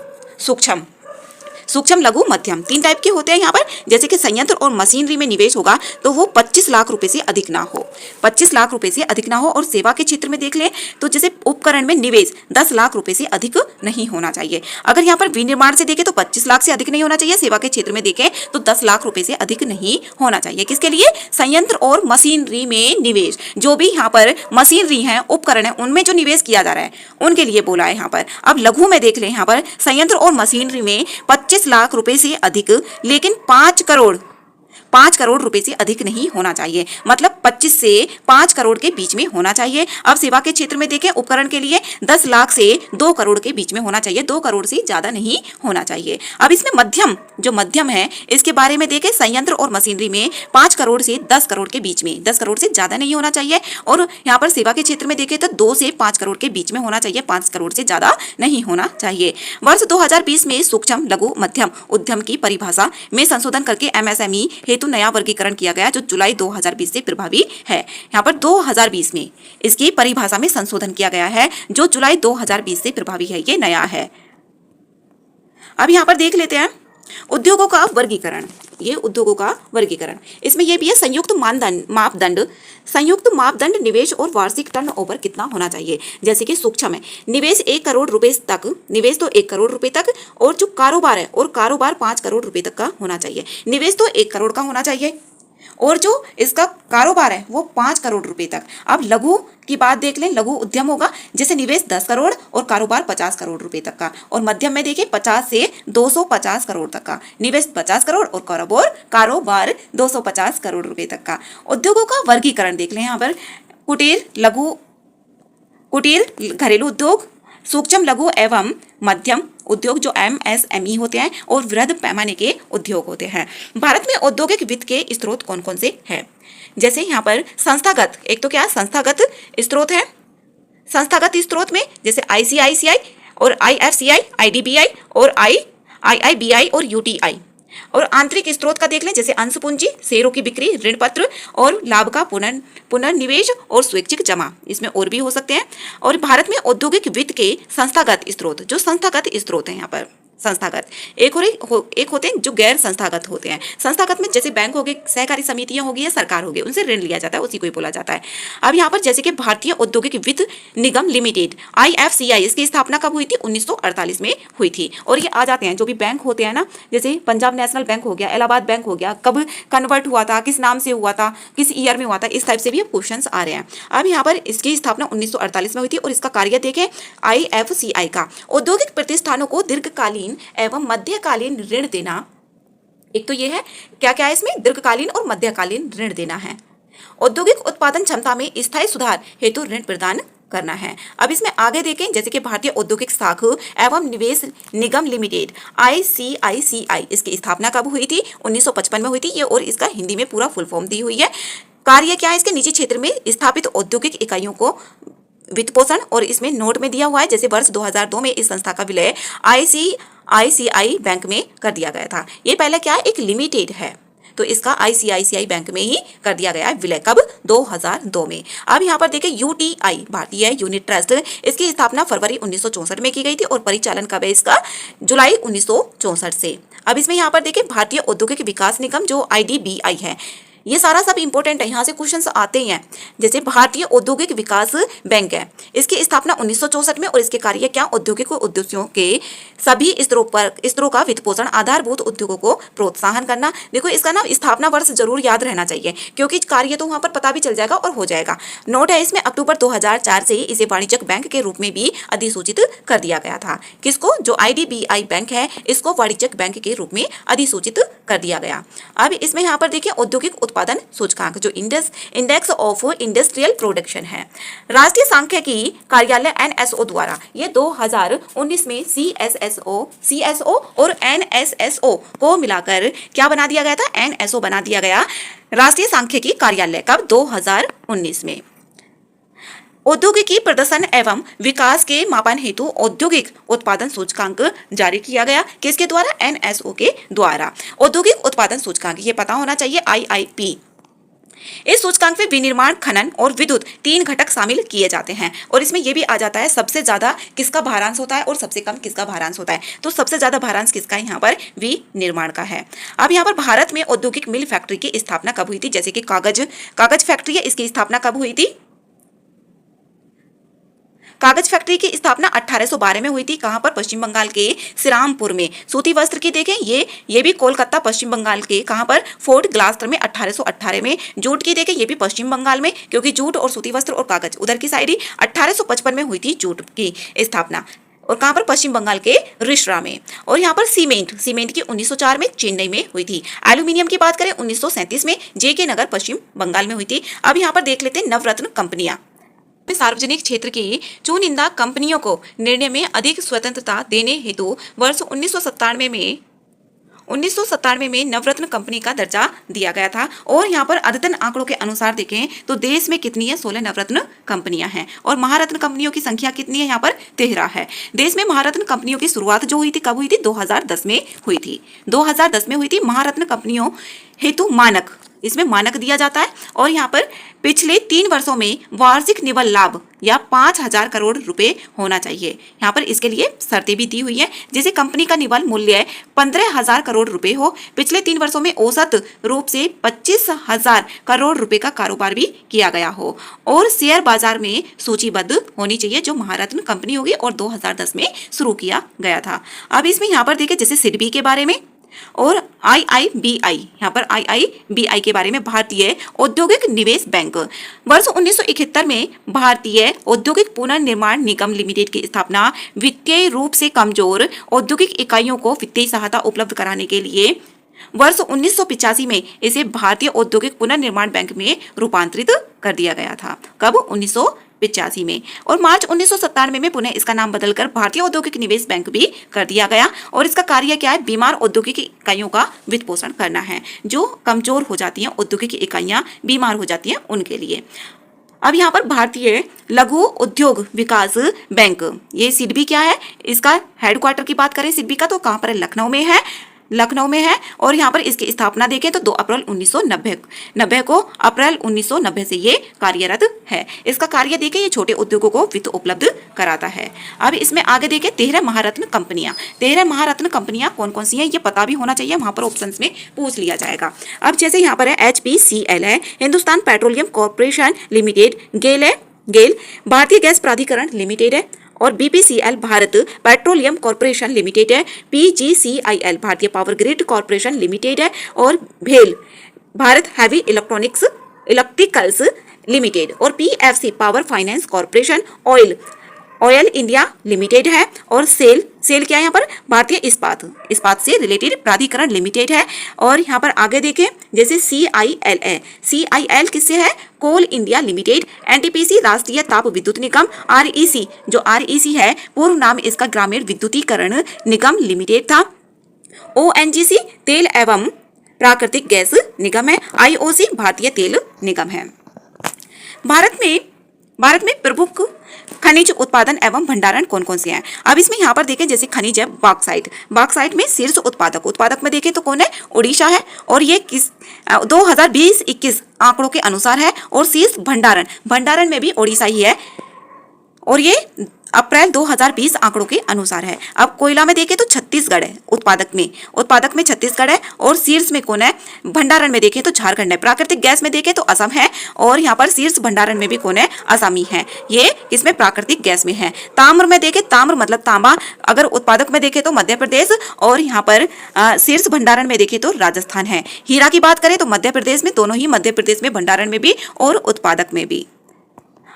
सूक्ष्म लघु मध्यम 3 टाइप के होते हैं यहाँ पर। जैसे कि संयंत्र और मशीनरी में निवेश होगा तो वो 25 लाख रुपए से अधिक ना हो, 25 लाख रुपए से अधिक ना हो। और सेवा के क्षेत्र में देख लें तो जैसे उपकरण में निवेश 10 लाख रुपए से अधिक नहीं होना चाहिए। अगर यहाँ पर विनिर्माण से देखें तो 25 लाख से अधिक नहीं होना चाहिए, सेवा के क्षेत्र में देखें तो 10 लाख रुपए से अधिक नहीं होना चाहिए। किसके लिए? संयंत्र और मशीनरी में निवेश, जो भी यहाँ पर मशीनरी है, उपकरण है, उनमें जो निवेश किया जा रहा है उनके लिए बोला है यहाँ पर। अब लघु में देख लें, यहाँ पर संयंत्र और मशीनरी में 25 लाख रुपए से अधिक, लेकिन 5 5 करोड़ रुपए से अधिक नहीं होना चाहिए, मतलब 25 से 5 करोड़ के बीच में होना चाहिए। अब सेवा के क्षेत्र में देखें, उपकरण के लिए 10 लाख से 2 करोड़ के बीच में होना चाहिए, 2 करोड़ से ज्यादा नहीं होना चाहिए। अब इसमें मध्यम, जो मध्यम है इसके बारे में देखें, संयंत्र और मशीनरी में 5 करोड़ से 10 करोड़ के बीच में, 10 करोड़ से ज्यादा नहीं होना चाहिए। और यहाँ पर सेवा के क्षेत्र में देखें तो 2 से 5 करोड़ के बीच में होना चाहिए, 5 करोड़ से ज्यादा नहीं होना चाहिए। वर्ष 2020 में सूक्ष्म लघु मध्यम उद्यम की परिभाषा में संशोधन करके एमएसएमई हेतु नया वर्गीकरण किया गया, जो जुलाई 2020 से प्रभावी है। यहाँ पर 2020 में इसकी परिभाषा में संशोधन किया गया है, जो जुलाई 2020 से प्रभावी है, ये नया है। अब यहाँ पर देख लेते हैं उद्योगों का वर्गीकरण। ये उद्योगों का वर्गीकरण, इसमें ये भी है संयुक्त मापदंड। संयुक्त मापदंड निवेश और वार्षिक टर्नओवर कितना होना चाहिए। जैसे कि सूक्ष्म है, निवेश 1 करोड़ रुपए तक, निवेश तो 1 करोड़ रुपए तक, और जो कारोबार है, और कारोबार 5 करोड़ रुपए तक का होना चाहिए। निवेश तो 1 करोड़ का होना चाहिए, और जो इसका कारोबार है वो 5 करोड़ रुपए तक। अब लघु की बात देख लें, लघु उद्यम होगा जैसे निवेश 10 करोड़ और कारोबार 50 करोड़ रुपए तक का। और मध्यम में देखिए 50 से 250 करोड़ तक का, निवेश 50 करोड़ और कारोबार 250 करोड़ रुपए तक का। उद्योगों का वर्गीकरण देख लें यहाँ पर, कुटीर लघु, कुटीर घरेलू उद्योग, सूक्ष्म लघु एवं मध्यम उद्योग जो एमएसएमई होते हैं, और वृहद पैमाने के उद्योग होते हैं। भारत में औद्योगिक वित्त के स्रोत कौन कौन से हैं। जैसे यहाँ पर संस्थागत, एक तो क्या संस्थागत स्रोत है, संस्थागत स्रोत में जैसे आईसीआईसीआई और आईएफसीआई, आईडीबीआई और आईआईबीआई और यूटीआई। और आंतरिक स्रोत का देख लें, जैसे अंश पूंजी, शेयरों की बिक्री, ऋण पत्र और लाभ का पुनर्निवेश और स्वैच्छिक जमा, इसमें और भी हो सकते हैं। और भारत में औद्योगिक वित्त के संस्थागत स्रोत, जो संस्थागत स्रोत हैं यहाँ पर संस्थागत, एक होते हैं जो गैर संस्थागत होते हैं। संस्थागत में जैसे बैंक हो गए, सहकारी समितियां होगी या सरकार हो गई, उनसे ऋण लिया जाता है, उसी को ही बोला जाता है। अब यहाँ पर जैसे कि भारतीय औद्योगिक वित्त निगम लिमिटेड आईएफसीआई, इसकी स्थापना कब हुई थी, 1948 में हुई थी। और ये आ जाते हैं जो भी बैंक होते हैं ना, जैसे पंजाब नेशनल बैंक हो गया, इलाहाबाद बैंक हो गया, कब कन्वर्ट हुआ था, किस नाम से हुआ था, किस ईयर में हुआ था, इस टाइप से भी अब क्वेश्चन आ रहे हैं। अब यहाँ पर इसकी स्थापना 1948 में हुई थी। और इसका कार्य देखें, आईएफसीआई का औद्योगिक प्रतिष्ठानों को दीर्घकालीन एवं मध्यकालीन ऋण देना। एक तो ये है, क्या क्या है इसमें, दीर्घकालीन और मध्यकालीन ऋण देना है। औद्योगिक उत्पादन क्षमता में स्थायी सुधार हेतु ऋण प्रदान करना है। अब इसमें आगे देखें, जैसे कि भारतीय औद्योगिक साख एवं निवेश निगम लिमिटेड आईसीआईसीआई, इसकी स्थापना कब हुई थी, 1955 में हुई थी ये। और इसका हिंदी में पूरा फुल फॉर्म दी हुई है। कार्य क्या है इसके, निजी क्षेत्र में स्थापित औद्योगिक इकाइयों को वित्त पोषण, और इसमें नोट में दिया हुआ है, जैसे वर्ष 2002 में इस संस्था का विलय आईसीआईसीआई बैंक में कर दिया गया था। ये पहले क्या है, एक लिमिटेड है, तो इसका आईसीआईसीआई बैंक में ही कर दिया गया है विलय, कब, 2002 में। अब यहाँ पर देखिए यूटीआई, भारतीय यूनिट ट्रस्ट, इसकी स्थापना फरवरी 1964 में की गई थी, और परिचालन कब है इसका, जुलाई 1964 से। अब इसमें यहाँ पर देखिए भारतीय औद्योगिक विकास निगम जो आईडीबीआई है, ये सारा सब इंपॉर्टेंट है, यहाँ से क्वेश्चंस आते ही हैं। जैसे भारतीय औद्योगिक विकास बैंक है, इसकी स्थापना 1964 में, और इसके कार्य क्या, औद्योगिक उद्देश्यों के सभी स्तरों का वित्त पोषण, आधारभूत उद्योगों को प्रोत्साहन करना। देखो इसका ना स्थापना वर्ष जरूर याद रहना चाहिए, क्योंकि कार्य तो वहाँ पर पता भी चल जाएगा और हो जाएगा। नोट है इसमें, अक्टूबर 2004 से इसे वाणिज्यिक बैंक के रूप में भी अधिसूचित कर दिया गया था। किसको, जो आईडीबीआई बैंक है, इसको वाणिज्यिक बैंक के रूप में अधिसूचित कर दिया गया। अब इसमें यहाँ पर देखिए औद्योगिक उत्पादन सूचकांक, जो इंडेक्स ऑफ इंडस्ट्रियल प्रोडक्शन है, राष्ट्रीय सांख्यिकी कार्यालय एनएसओ द्वारा ये 2019 में सीएसओ और एनएसएसओ को मिलाकर क्या बना दिया गया था, एनएसओ बना दिया गया, राष्ट्रीय सांख्यिकी कार्यालय, कब, 2019 में। औद्योगिकी प्रदर्शन एवं विकास के मापन हेतु औद्योगिक उत्पादन सूचकांक जारी किया गया, किसके द्वारा, एनएसओ के द्वारा। औद्योगिक उत्पादन सूचकांक ये पता होना चाहिए, आईआईपी। इस सूचकांक में विनिर्माण, खनन और विद्युत 3 घटक शामिल किए जाते हैं। और इसमें यह भी आ जाता है सबसे ज्यादा किसका भारांश होता है और सबसे कम किसका भारांश होता है। तो सबसे ज्यादा भारांश किसका है, यहाँ पर विनिर्माण का है। अब यहाँ पर भारत में औद्योगिक मिल फैक्ट्री की स्थापना कब हुई थी, जैसे कि कागज फैक्ट्री है, इसकी स्थापना कब हुई थी, कागज फैक्ट्री की स्थापना 1812 में हुई थी। कहां पर, पश्चिम बंगाल के श्रीरामपुर में। सूती वस्त्र की देखें, ये भी कोलकाता पश्चिम बंगाल के कहां पर, फोर्ट ग्लास्टर में 1818 में। जूट की देखें, ये भी पश्चिम बंगाल में, क्योंकि जूट और सूती वस्त्र और कागज उधर की साइड ही 1855 में हुई थी जूट की स्थापना। और कहाँ पर, पश्चिम बंगाल के रिश्रा में। और यहाँ पर सीमेंट की 1904 में चेन्नई में हुई थी। एल्यूमिनियम की बात करें 1937 में जेके नगर पश्चिम बंगाल में हुई थी। अब यहाँ पर देख लेते हैं नवरत्न कंपनियां। सार्वजनिक क्षेत्र की चुनिंदा कंपनियों को निर्णय में अधिक स्वतंत्रता देने हेतु वर्ष 1997 में नवरत्न कंपनी का दर्जा दिया गया था। और यहाँ पर अद्यतन आंकड़ों के अनुसार देखें तो देश में कितनी है, 16 नवरत्न कंपनियां हैं। और महारत्न कंपनियों की संख्या कितनी है, यहाँ पर 13 है। देश में महारत्न कंपनियों की शुरुआत जो हुई थी, कब हुई थी, 2010 में हुई थी। 2010 में हुई थी। महारत्न कंपनियों हेतु मानक, इसमें मानक दिया जाता है। और यहाँ पर पिछले 3 वर्षों में वार्षिक निव्वल लाभ या 5,000 करोड़ रुपए होना चाहिए। यहाँ पर इसके लिए शर्तें भी दी हुई है, जैसे कंपनी का निव्वल मूल्य 15,000 करोड़ रुपए हो, पिछले 3 वर्षों में औसत रूप से 25,000 करोड़ रुपए का कारोबार भी किया गया हो, और शेयर बाजार में सूचीबद्ध होनी चाहिए, जो महारत्न कंपनी होगी और 2010 में शुरू किया गया था। अब इसमें यहाँ पर देखिए जैसे सिडबी के बारे में और आईआईबीआई, यहाँ पर आईआईबीआई के बारे में, भारतीय औद्योगिक निवेश बैंक। वर्ष 1971 में भारतीय औद्योगिक पुनर्निर्माण निगम लिमिटेड की स्थापना वित्तीय रूप से कमजोर औद्योगिक इकाइयों को वित्तीय सहायता उपलब्ध कराने के लिए वर्ष 1985 में इसे भारतीय औद्योगिक पुनर्निर्माण बैंक में रूपांतरित कर दिया गया था। कब, 1985 में। और मार्च 1997 में पुनः इसका नाम बदलकर भारतीय औद्योगिक निवेश बैंक भी कर दिया गया। और इसका कार्य क्या है, बीमार औद्योगिक इकाइयों का वित्त पोषण करना है, जो कमजोर हो जाती हैं औद्योगिक इकाइयां, बीमार हो जाती हैं, उनके लिए। अब यहाँ पर भारतीय लघु उद्योग विकास बैंक, ये सिडबी क्या है, इसका हेडक्वार्टर की बात करें सिडबी का तो कहाँ पर है, लखनऊ में है। और यहाँ पर इसकी स्थापना देखें तो 2 अप्रैल 1990 को, अप्रैल 1990 से ये कार्यरत है। इसका कार्य देखें, ये छोटे उद्योगों को वित्त उपलब्ध कराता है। अब इसमें आगे देखें 13 महारत्न कंपनियां। 13 महारत्न कंपनियां कौन कौन सी हैं, ये पता भी होना चाहिए, वहां पर ऑप्शंस में पूछ लिया जाएगा। अब जैसे यहाँ पर है HPCL है, हिंदुस्तान पेट्रोलियम कॉर्पोरेशन लिमिटेड, गेल भारतीय गैस प्राधिकरण लिमिटेड है, और BPCL Bharat petroleum corporation limited है, PGCIL भारतीय पावर ग्रिड कॉर्पोरेशन लिमिटेड है, और भेल भारत हैवी इलेक्ट्रिकल्स लिमिटेड, और PFC power finance corporation oil India limited है, और सेल क्या है यहाँ पर, भारतीय इस्पात से रिलेटेड प्राधिकरण लिमिटेड है। और यहाँ पर आगे देखें जैसे CIL है, CIL किससे है, कोल इंडिया लिमिटेड, NTPC राष्ट्रीय ताप विद्युत निगम, REC जो REC है पूर्व नाम इसका ग्रामीण विद्युतीकरण निगम लिमिटेड था, ONGC तेल एवं प्राकृतिक गैस निगम है, IOC भारतीय तेल निगम है। भारत में प्रमुख खनिज उत्पादन एवं भंडारण कौन कौन से हैं। अब इसमें यहाँ पर देखें जैसे खनिज है बॉक्साइट में शीर्ष उत्पादक में देखें तो कौन है, उड़ीसा है, और ये 2020-21 आंकड़ों के अनुसार है। और शीर्ष भंडारण में भी उड़ीसा ही है, और ये अप्रैल 2020 आंकड़ों के अनुसार है। अब कोयला में देखें तो छत्तीसगढ़ है, उत्पादक में छत्तीसगढ़ है, और शीर्ष में कौन है, भंडारण में देखें तो झारखंड है, प्राकृतिक गैस में देखें तो असम है, और यहाँ पर शीर्ष भंडारण में भी कौन है, असमी है, ये किसमें, प्राकृतिक गैस में है। ताम्र में देखें, ताम्र मतलब तांबा, अगर उत्पादक में देखें तो मध्य प्रदेश, और यहाँ पर शीर्ष भंडारण में देखें तो राजस्थान है। हीरा की बात करें तो मध्य प्रदेश में, दोनों ही मध्य प्रदेश में भंडारण में भी और उत्पादक में भी।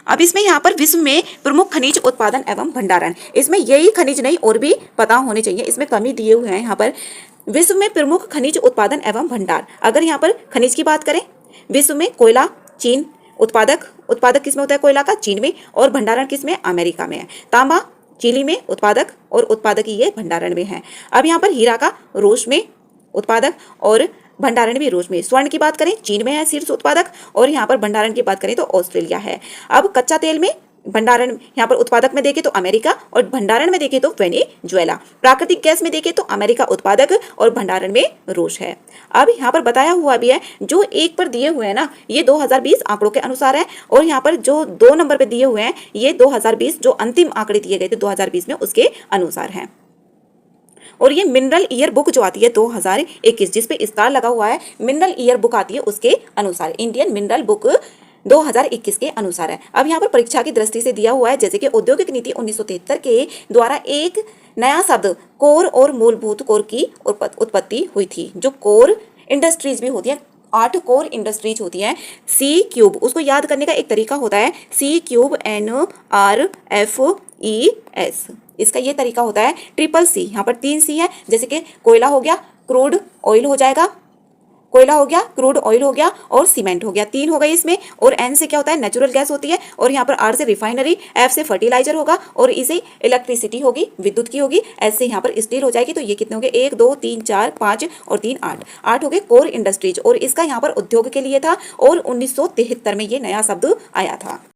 अब इसमें यहाँ पर विश्व में प्रमुख खनिज उत्पादन एवं भंडारण, इसमें यही खनिज नहीं और भी पता होने चाहिए, इसमें कमी दिए हुए हैं। यहाँ पर विश्व में प्रमुख खनिज उत्पादन एवं भंडार, अगर यहाँ पर खनिज की बात करें, विश्व में कोयला चीन, उत्पादक किसमें होता है, कोयला का चीन में, और भंडारण किसमें, अमेरिका में है। तांबा चिली में उत्पादक, और उत्पादक ये भंडारण में है। अब यहाँ पर हीरा का रूस में उत्पादक और भंडारण भी रूस में। स्वर्ण की बात करें चीन में है शीर्ष उत्पादक, और यहाँ पर भंडारण की बात करें तो ऑस्ट्रेलिया है। अब कच्चा तेल में भंडारण, यहाँ पर उत्पादक में देखें तो अमेरिका, और भंडारण में देखें तो वेनेजुएला। प्राकृतिक गैस में देखें तो अमेरिका उत्पादक और भंडारण में रूस है। अब यहाँ पर बताया हुआ भी है, जो 1 पर दिए हुए हैं ना, ये 2020 आंकड़ों के अनुसार है, और यहाँ पर जो 2 नंबर पे दिए हुए हैं ये 2020 जो अंतिम आंकड़े दिए गए थे 2020 में उसके अनुसार है। और ये मिनरल ईयर बुक जो आती है 2021 जिस पे स्टार लगा हुआ है, मिनरल ईयर बुक आती है उसके अनुसार, इंडियन मिनरल बुक 2021 के अनुसार है। अब यहाँ पर परीक्षा की दृष्टि से दिया हुआ है, जैसे कि औद्योगिक नीति 1973 के द्वारा एक नया शब्द कोर और मूलभूत कोर की उत्पत्ति हुई थी। जो कोर इंडस्ट्रीज भी होती है, 8 कोर इंडस्ट्रीज होती हैं, C³ उसको याद करने का एक तरीका होता है, C³ NRFES, इसका ये तरीका होता है ट्रिपल सी। यहाँ पर 3 सी है, जैसे कि कोयला हो गया, क्रूड ऑयल हो जाएगा, कोयला हो गया, क्रूड ऑयल हो गया और सीमेंट हो गया, 3 हो गए इसमें। और एन से क्या होता है, नेचुरल गैस होती है। और यहाँ पर आर से रिफाइनरी, एफ से फर्टिलाइजर होगा और ई से इलेक्ट्रिसिटी होगी, विद्युत की होगी। एस से यहाँ पर स्टील हो जाएगी। तो ये कितने हो गए, 1 2 3 4 5 और 3 8, 8 हो गए कोर इंडस्ट्रीज। और इसका यहाँ पर उद्योग के लिए था और 1973 में ये नया शब्द आया था।